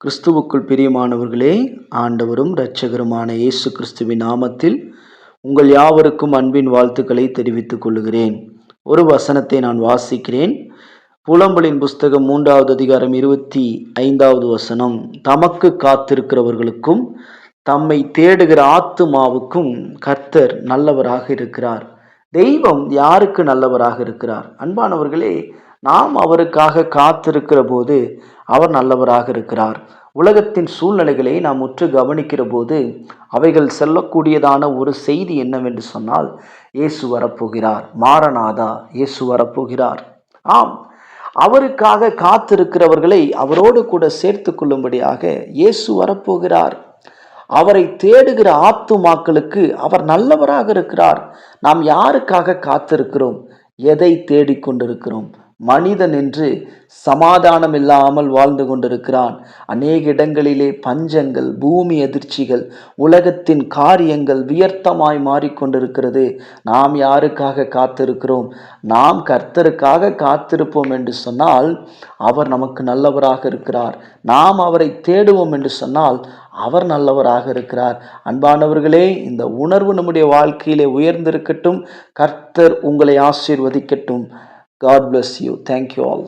கிறிஸ்துவுக்குள் பிரியமானவர்களே, ஆண்டவரும் இரட்சகருமான இயேசு கிறிஸ்துவின் நாமத்தில் உங்கள் யாவருக்கும் அன்பின் வாழ்த்துக்களை தெரிவித்துக் கொள்கிறேன். ஒரு வசனத்தை நான் வாசிக்கிறேன். புலம்பலின் புஸ்தகம் 3வது அதிகாரம் 25வது வசனம். தமக்கு காத்திருக்கிறவர்களுக்கும் தம்மை தேடுகிற ஆத்துமாவுக்கும் கர்த்தர் நல்லவராக இருக்கிறார். தெய்வம் யாருக்கு நல்லவராக இருக்கிறார்? அன்பானவர்களே, நாம் அவருக்காக காத்திருக்கிற போது அவர் நல்லவராக இருக்கிறார். உலகத்தின் சூழ்நிலைகளை நாம் உற்று கவனிக்கிற போது அவைகள் சொல்லக்கூடியதான ஒரு செய்தி என்னவென்று சொன்னால், இயேசு வரப்போகிறார், மாரநாதா, இயேசு வரப்போகிறார். ஆம், அவருக்காக காத்திருக்கிறவர்களை அவரோடு கூட சேர்த்து கொள்ளும்படியாக இயேசு வரப்போகிறார். அவரை தேடுகிற ஆத்துமாக்களுக்கு அவர் நல்லவராக இருக்கிறார். நாம் யாருக்காக காத்திருக்கிறோம்? எதை தேடிக்கொண்டிருக்கிறோம்? மனிதன் என்று சமாதானம் இல்லாமல் வாழ்ந்து கொண்டிருக்கிறான். அநேக இடங்களிலே பஞ்சங்கள், பூமி அதிர்ச்சிகள், உலகத்தின் காரியங்கள் வியர்த்தமாய் மாறிக்கொண்டிருக்கிறது. நாம் யாருக்காக காத்திருக்கிறோம்? நாம் கர்த்தருக்காக காத்திருப்போம் என்று சொன்னால் அவர் நமக்கு நல்லவராக இருக்கிறார். நாம் அவரை தேடுவோம் என்று சொன்னால் அவர் நல்லவராக இருக்கிறார். அன்பானவர்களே, இந்த உணர்வு நம்முடைய வாழ்க்கையிலே உயர்ந்திருக்கட்டும். கர்த்தர் உங்களை ஆசீர்வதிக்கட்டும். God bless you. Thank you all.